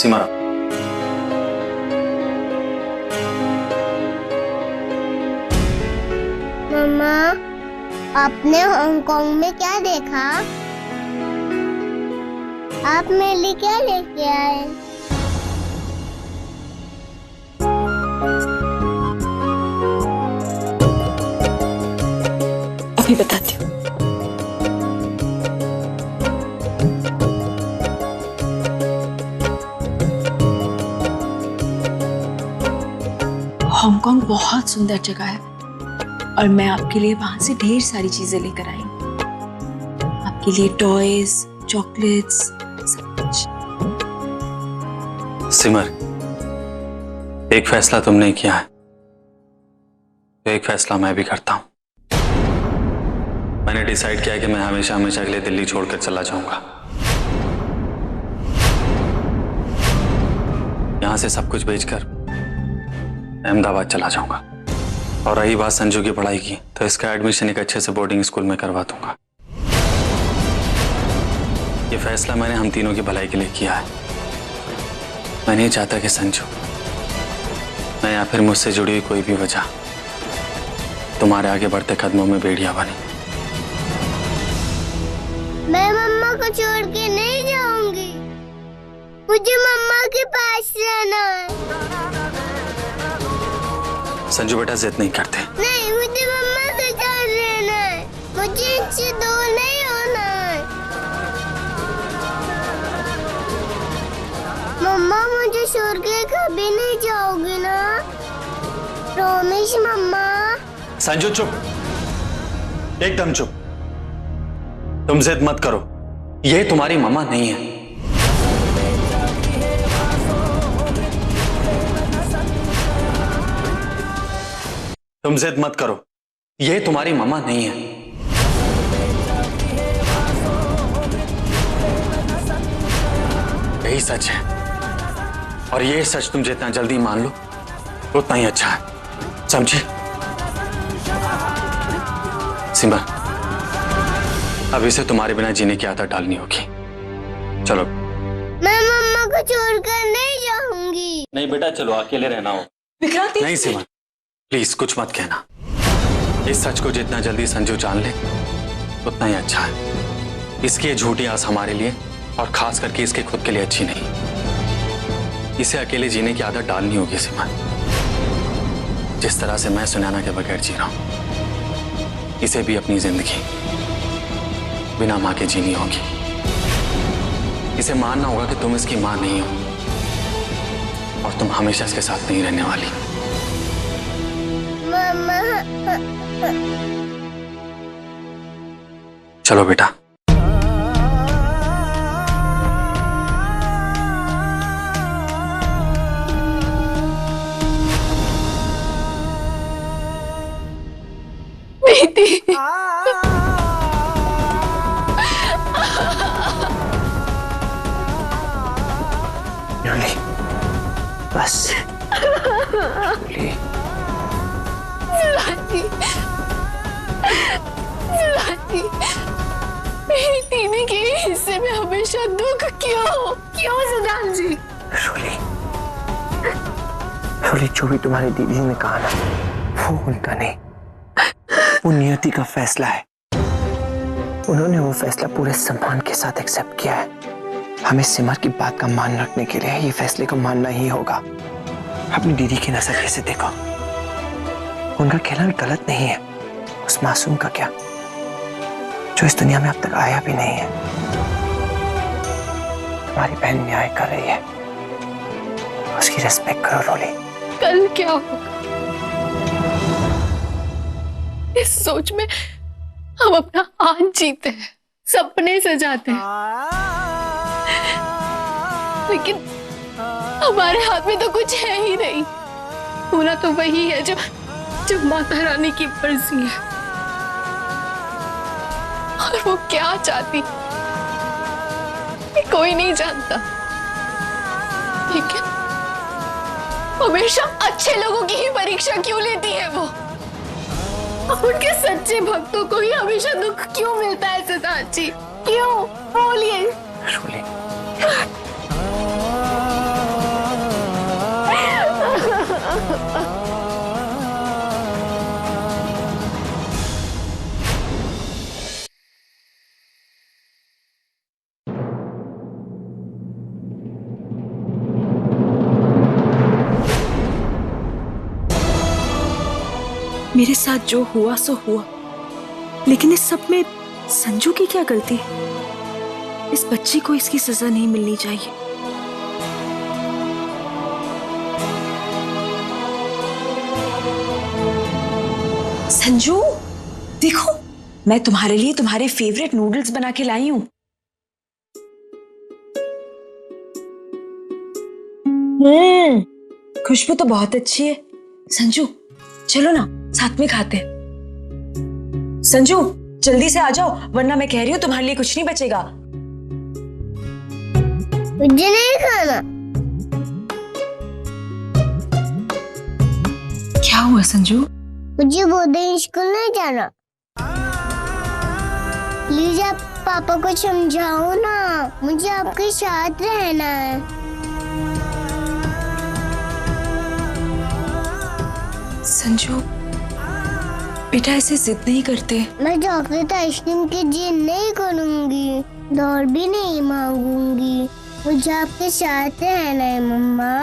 सीमा, मम्मा, आपने हांगकांग में क्या देखा? आप मेरे लिए क्या लेके आए? अभी बताती हूँ। हांगकांग बहुत सुंदर जगह है और मैं आपके लिए वहां से ढेर सारी चीजें लेकर आई हूँ। आपके लिए टॉयज, चॉकलेट्स, सब कुछ। सिमर, एक फैसला तुमने किया है तो एक फैसला मैं भी करता हूं। मैंने डिसाइड किया कि मैं हमेशा हमेशा के लिए दिल्ली छोड़कर चला जाऊंगा। यहां से सब कुछ बेचकर अहमदाबाद चला जाऊंगा। और रही बात संजू की पढ़ाई की, तो इसका एडमिशन एक अच्छे से बोर्डिंग स्कूल में करवा दूंगा। ये फैसला मैंने हम तीनों की भलाई के लिए किया है। मैं नहीं चाहता कि संजू, मैं या फिर मुझसे जुड़ी हुई कोई भी वजह तुम्हारे आगे बढ़ते कदमों में बेड़िया बने। मैं मम्मा को छोड़ के नहीं जाऊंगी। मुझे मम्मा के पास रहना है। संजू बेटा, जिद नहीं करते। नहीं, मुझे मम्मा के साथ रहना है। मुझे इनसे दूर नहीं होना है। मम्मा, मुझे छोड़ के कभी नहीं जाओगी ना? प्रॉमिस मम्मा। संजू चुप, एकदम चुप। तुम जिद मत करो, ये तुम्हारी मम्मा नहीं है। तुम जिद मत करो, ये तुम्हारी मम्मा नहीं है। यही सच है और ये सच तुम जितना जल्दी मान लो उतना ही अच्छा है, समझी? सिमर, अब इसे तुम्हारे बिना जीने की आदत डालनी होगी। चलो। मैं मम्मा को छोड़कर नहीं जाऊंगी। नहीं बेटा, चलो, अकेले रहना हो। विक्रांत, नहीं सिमर, प्लीज कुछ मत कहना। इस सच को जितना जल्दी संजू जान ले उतना ही अच्छा है। इसकी ये झूठी आस हमारे लिए और खास करके इसके खुद के लिए अच्छी नहीं। इसे अकेले जीने की आदत डालनी होगी सिमर। जिस तरह से मैं सुनैना के बगैर जी रहा हूं, इसे भी अपनी जिंदगी बिना मां के जीनी होगी। इसे मानना होगा कि तुम इसकी मां नहीं हो और तुम हमेशा इसके साथ नहीं रहने वाली। मम्मा। चलो बेटा। बेटी, रोली, बस रोली। मेरी दीदी के हिस्से में हमेशा दुख क्यों सुदान जी? रोली, रोली, जो भी तुम्हारी दीदी ने कहा ना, वो उनका नहीं, वो नियति का फैसला है। उन्होंने वो फैसला पूरे सम्मान के साथ एक्सेप्ट किया है। हमें सिमर की बात का मान रखने के लिए ये फैसले को मानना ही होगा। अपनी दीदी की नजरिए से देखो, उनका कहना भी गलत नहीं है। उस मासूम का क्या, जो इस दुनिया में अब तक आया भी नहीं है। तुम्हारी बहन न्याय कर रही है, उसकी रिस्पेक्ट करो रोली। कल क्या होगा, इस सोच में हम अपना आज जीते हैं, सपने सजाते हैं, लेकिन हमारे हाथ में तो कुछ है ही नहीं। होना तो वही है जो माता रानी की मर्जी है। और वो क्या चाहती ये कोई नहीं जानता, लेकिन हमेशा अच्छे लोगों की ही परीक्षा क्यों लेती है वो? उनके सच्चे भक्तों को ही हमेशा दुख क्यों मिलता है सिद्धार्थ जी? क्यों? बोलिए। मेरे साथ जो हुआ सो हुआ, लेकिन इस सब में संजू की क्या गलती? इस बच्ची को इसकी सजा नहीं मिलनी चाहिए। संजू, देखो, मैं तुम्हारे लिए तुम्हारे फेवरेट नूडल्स बना के लाई हूं। खुशबू तो बहुत अच्छी है। संजू, चलो ना, साथ में खाते हैं। संजू, जल्दी से आ जाओ, वरना मैं कह रही हूँ तुम्हारे लिए कुछ नहीं बचेगा। मुझे नहीं खाना। क्या हुआ संजू? मुझे बोर्डिंग स्कूल नहीं जाना। प्लीज आप पापा को समझाओ ना, मुझे आपके साथ रहना है। संजू, बेटा ऐसे जिद नहीं करते। मैं चॉकलेट आइसक्रीम की जिद नहीं करूंगी, दौड़ भी नहीं मांगूंगी। मुझे आपके साथ रहना है मम्मा,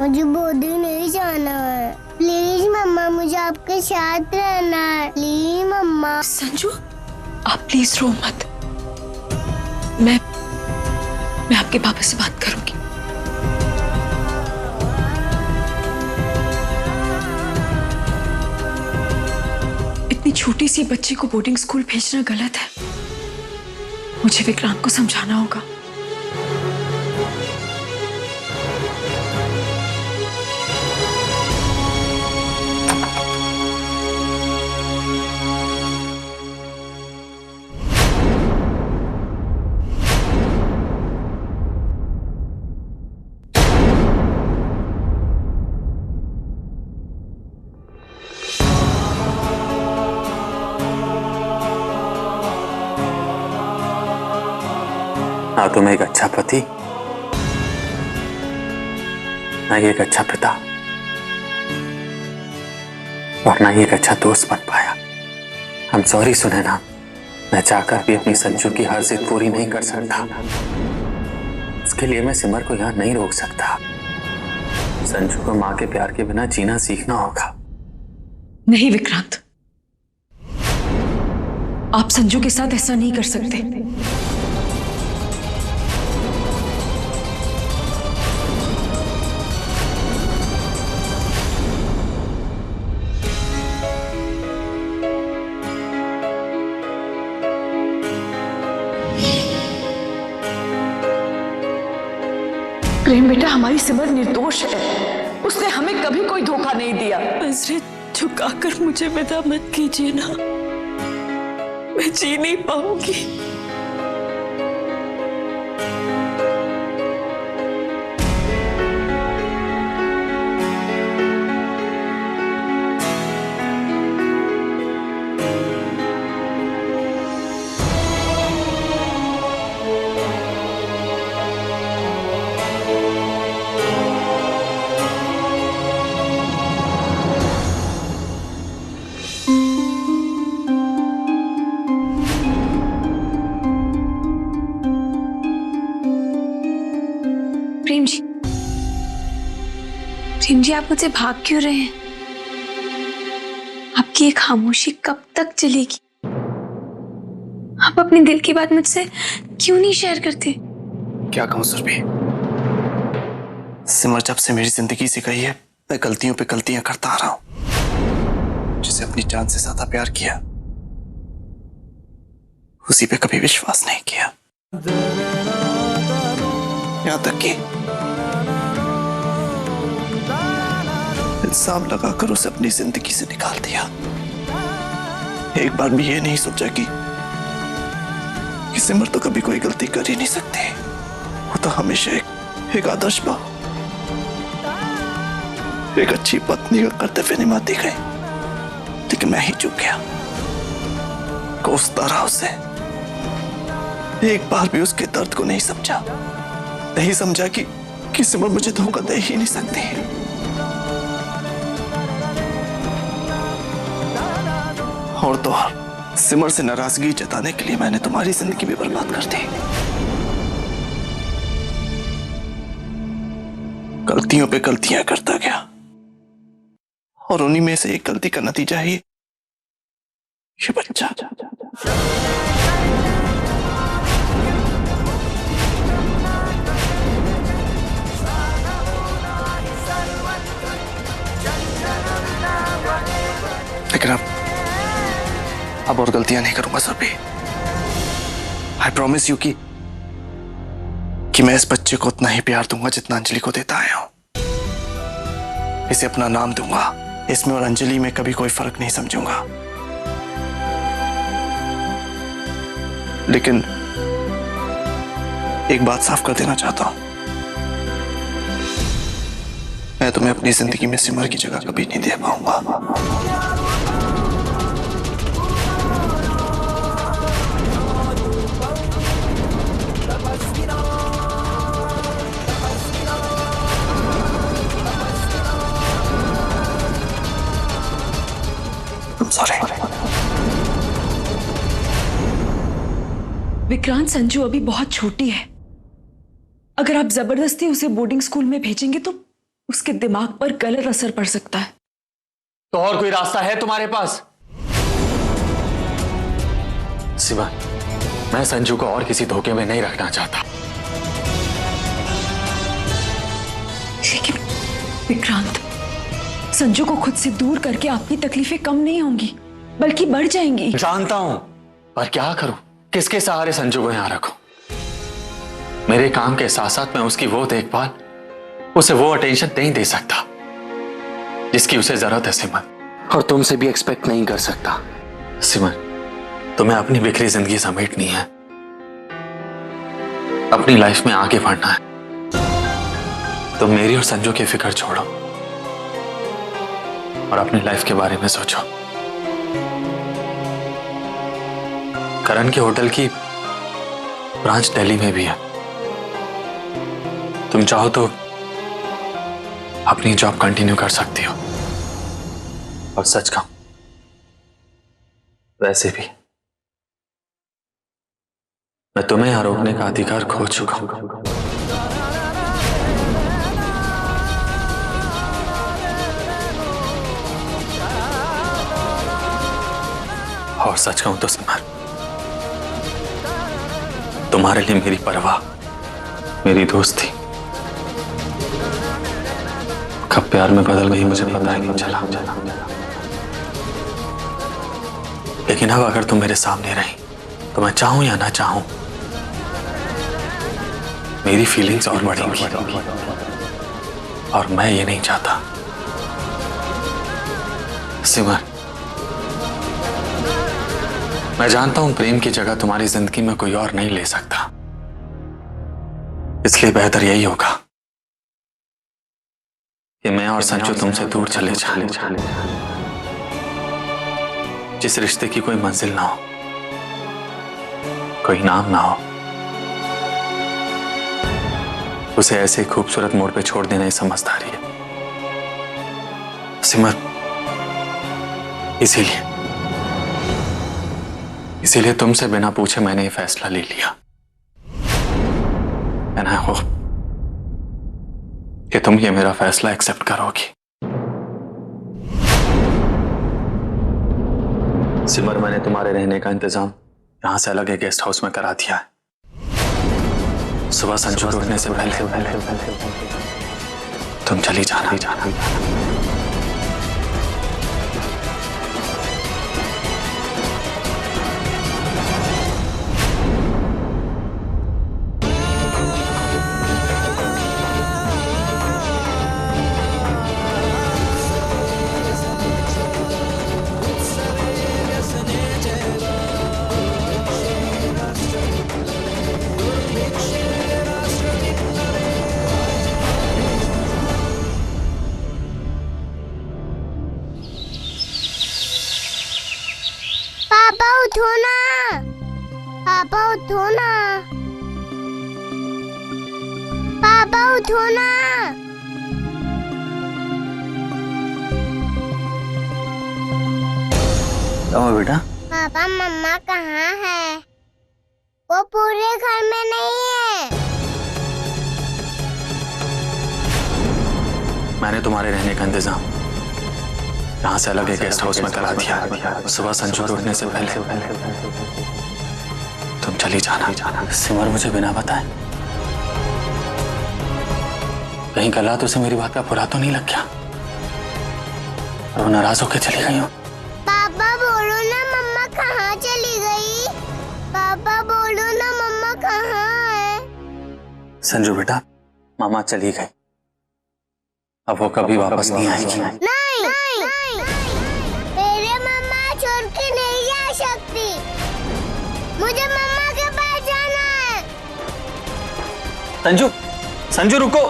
मुझे बोर्डिंग नहीं जाना है। प्लीज मम्मा, मुझे आपके साथ रहना है, प्लीज मम्मा। संजू, आप प्लीज रो मत। मैं आपके पापा से बात करूंगी। इतनी छोटी सी बच्ची को बोर्डिंग स्कूल भेजना गलत है। मुझे विक्रांत को समझाना होगा। ना तुम एक अच्छा पति, ना एक अच्छा पिता, और ना एक अच्छा दोस्त बन पाया। I'm sorry सुनैना, मैं चाहकर भी अपनी संजू की हर जिद पूरी नहीं कर सकता। इसके लिए मैं सिमर को यहाँ नहीं रोक सकता। संजू को माँ के प्यार के बिना जीना सीखना होगा। नहीं विक्रांत, आप संजू के साथ ऐसा नहीं कर सकते। प्रेम बेटा, हमारी सिमर निर्दोष है। उसने हमें कभी कोई धोखा नहीं दिया। नजरें झुकाकर मुझे विदा मत कीजिए ना, मैं जी नहीं पाऊंगी। प्रेम जी, आप मुझसे भाग क्यों रहे हैं? आपकी ये खामोशी कब तक चलेगी? आप अपने दिल की बात मुझसे क्यों नहीं शेयर करते? क्या कहूं सुरभि, सिमर जब से मेरी जिंदगी से गई है, मैं गलतियों पे गलतियां करता आ रहा हूं। जिसे अपनी जान से ज्यादा प्यार किया, उसी पे कभी विश्वास नहीं किया। यहां तक कि इल्जाम लगाकर उसे अपनी जिंदगी से निकाल दिया। एक बार भी ये नहीं सोचा कि सिमर तो कभी कोई गलती कर ही नहीं सकती। वो तो हमेशा एक आदर्श मां, एक अच्छी पत्नी का कर्तव्य निभाती गई। लेकिन मैं ही चूक गया, कोसता रहा उसे। एक बार भी उसके दर्द को नहीं समझा, नहीं समझा कि सिमर मुझे धोखा दे ही नहीं सकती। और तो और सिमर से नाराजगी जताने के लिए मैंने तुम्हारी जिंदगी भी बर्बाद कर दी। गलतियों पे गलतियां करता गया, और उन्हीं में से एक गलती का नतीजा ही ये बच्चा लेकिन अब और गलतियां नहीं करूंगा सभी। आई प्रॉमिस यू कि मैं इस बच्चे को उतना ही प्यार दूंगा जितना अंजलि को देता आया हूं। इसे अपना नाम दूंगा। इसमें और अंजलि में कभी कोई फर्क नहीं समझूंगा। लेकिन एक बात साफ कर देना चाहता हूं, मैं तुम्हें अपनी जिंदगी में सिमर की जगह कभी नहीं दे पाऊंगा। सॉरी। विक्रांत, संजू अभी बहुत छोटी है। अगर आप जबरदस्ती उसे बोर्डिंग स्कूल में भेजेंगे तो उसके दिमाग पर गलत असर पड़ सकता है। तो और कोई रास्ता है तुम्हारे पास? सिमर, मैं संजू को और किसी धोखे में नहीं रखना चाहता। लेकिन विक्रांत, संजू को खुद से दूर करके आपकी तकलीफें कम नहीं होंगी बल्कि बढ़ जाएंगी। जानता हूं, पर क्या करूं? किसके सहारे संजू को यहां रखूं? मेरे काम के साथ साथ मैं उसकी वो देखभाल, उसे वो अटेंशन नहीं दे सकता जिसकी उसे जरूरत है सिमर। और तुमसे भी एक्सपेक्ट नहीं कर सकता। सिमर, तुम्हें अपनी बिखरी जिंदगी समेटनी है, अपनी लाइफ में आगे बढ़ना है। तो मेरी और संजू की फिक्र छोड़ो और अपनी लाइफ के बारे में सोचो। करण के होटल की ब्रांच दिल्ली में भी है। तुम चाहो तो अपनी जॉब कंटिन्यू कर सकती हो। और सच कहूं, वैसे भी मैं तुम्हें यहाँ रोकने का अधिकार खो चुका हूं। और सच कहूं तो सिमर, तुम्हारे लिए मेरी परवाह, मेरी दोस्ती कब प्यार में बदल गई मुझे पता ही नहीं चला। लेकिन अब अगर तुम मेरे सामने रही तो मैं चाहूं या ना चाहूं, मेरी फीलिंग्स और बढ़ेंगी। और मैं ये नहीं चाहता। सिमर, मैं जानता हूं प्रेम की जगह तुम्हारी जिंदगी में कोई और नहीं ले सकता, इसलिए बेहतर यही होगा कि मैं और संजू तुमसे दूर चले जाएं। जिस रिश्ते की कोई मंजिल ना हो, कोई नाम ना हो, उसे ऐसे खूबसूरत मोड़ पे छोड़ देना ही समझदारी है सिमर। इसीलिए तुमसे बिना पूछे मैंने ये फैसला ले लिया। एंड आई होप कि तुम ये मेरा फैसला एक्सेप्ट करोगी। सिमर, मैंने तुम्हारे रहने का इंतजाम यहां से अलग एक गेस्ट हाउस में करा दिया है। सुबह संजू को उठने से पहले तुम चली जाना। पापा उठो ना, पापा उठो ना, पापा उठो ना। बेटा, पापा मम्मा कहाँ है? वो पूरे घर में नहीं है। मैंने तुम्हारे रहने का इंतजाम यहाँ से अलग एक गेस्ट हाउस में करा दिया। सुबह संजू के उठने से पहले तुम चली जाना। सिमर मुझे बिना बताए कहीं गला तो उसे मेरी बात का बुरा तो नहीं लग गया और वो नाराज होकर चली गई हो? पापा बोलो ना मम्मा कहाँ चली गई? पापा बोलो ना मम्मा कहाँ है? संजू बेटा, मामा चली गई, अब वो कभी वापस नहीं आएगी। नहीं, मेरे मम्मा छोड़ के नहीं जा सकती। मुझे मम्मा के पास जाना है। संजू रुको।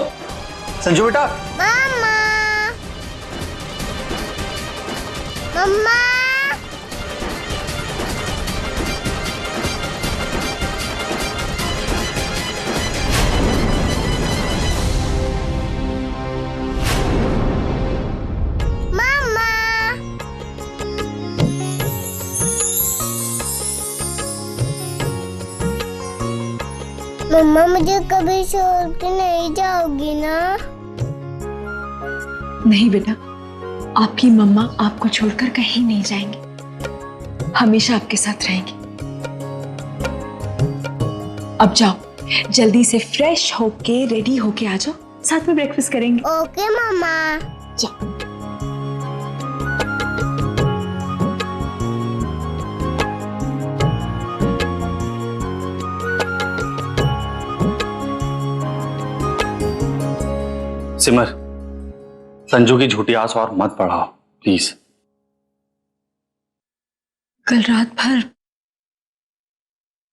संजू बेटा। मम्मा। मम्मा। मम्मा मुझे कभी छोड़ के नहीं जाओगी ना? नहीं बेटा, आपकी मम्मा आपको छोड़कर कहीं नहीं जाएंगी, हमेशा आपके साथ रहेंगी। अब जाओ, जल्दी से फ्रेश होके रेडी होके आ जाओ, साथ में ब्रेकफास्ट करेंगे। ओके मम्मा। जाओ। सिमर, संजू की झूठी आस और मत बढ़ाओ प्लीज। कल रात भर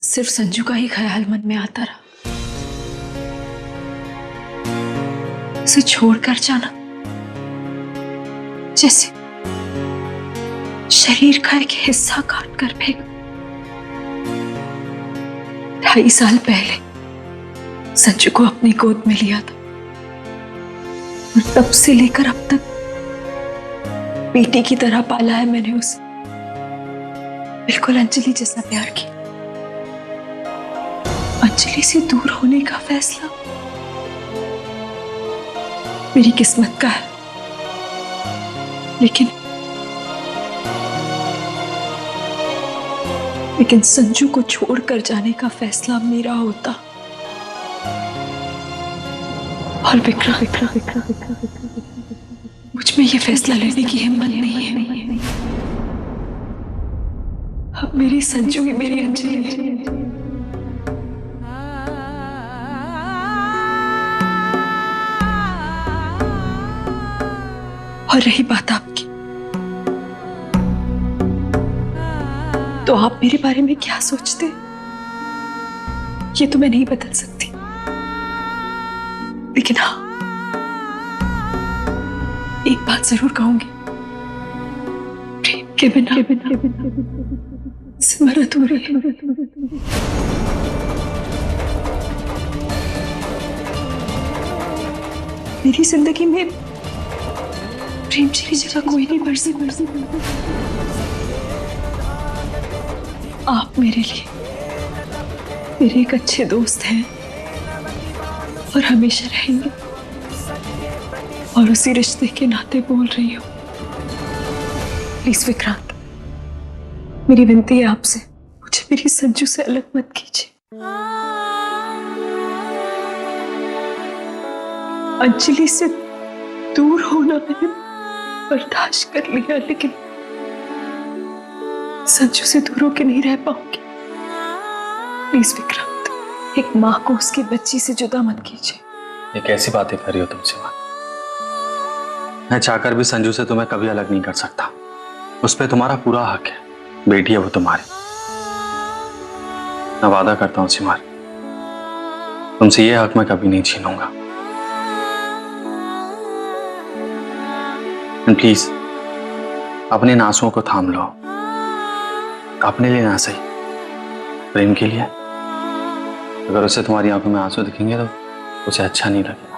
सिर्फ संजू का ही ख्याल मन में आता रहा। उसे छोड़कर जाना जैसे शरीर का एक हिस्सा काट कर फेंक। 2.5 साल पहले संजू को अपनी गोद में लिया था और तब से लेकर अब तक बेटी की तरह पाला है मैंने उसे, बिल्कुल अंजलि जैसा प्यार किया। अंजलि से दूर होने का फैसला मेरी किस्मत का है, लेकिन संजू को छोड़कर जाने का फैसला मेरा होता और विक्रम मुझ में ये फैसला लेने की हिम्मत नहीं है। अब मेरी संजू ही मेरी अंजलि है। और रही बात आपकी, तो आप मेरे बारे में क्या सोचते ये तो मैं नहीं बदल सकती, लेकिन हाँ एक बात जरूर कहूंगी, प्रेम के बिना सिमर अधूरी है। मेरी जिंदगी में प्रेम जैसी जगह कोई नहीं बढ़ सकता। आप मेरे लिए मेरे एक अच्छे दोस्त हैं और हमेशा रहेंगे, और उसी रिश्ते के नाते बोल रही हूँ। प्लीज विक्रांत, मेरी विनती है आपसे, मुझे मेरी संजू से अलग मत कीजिए। अंजलि से दूर होना मैंने बर्दाश्त कर लिया, लेकिन संजू से दूर होकर नहीं रह पाऊंगी। प्लीज विक्रांत, एक माँ को उसकी बच्ची से जुदा मत कीजिए। ये कैसी बातें कर रही हो तुम सिमर? मैं चाहकर भी संजू से तुम्हें कभी अलग नहीं कर सकता, उस पर तुम्हारा पूरा हक है, बेटी है वो तुम्हारी। मैं वादा करता हूं सिमर, तुमसे ये हक मैं कभी नहीं छीनूंगा। प्लीज अपने आंसुओं को थाम लो, अपने लिए ना सही, प्रेम के लिए। अगर उसे तुम्हारी आंखों में आंसू दिखेंगे तो उसे अच्छा नहीं लगेगा।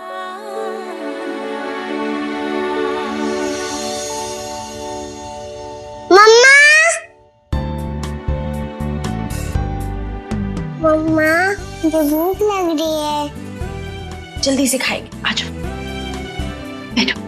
मम्मा मुझे भूख लग रही है। जल्दी से खाएंगे, आ जाओ बैठो।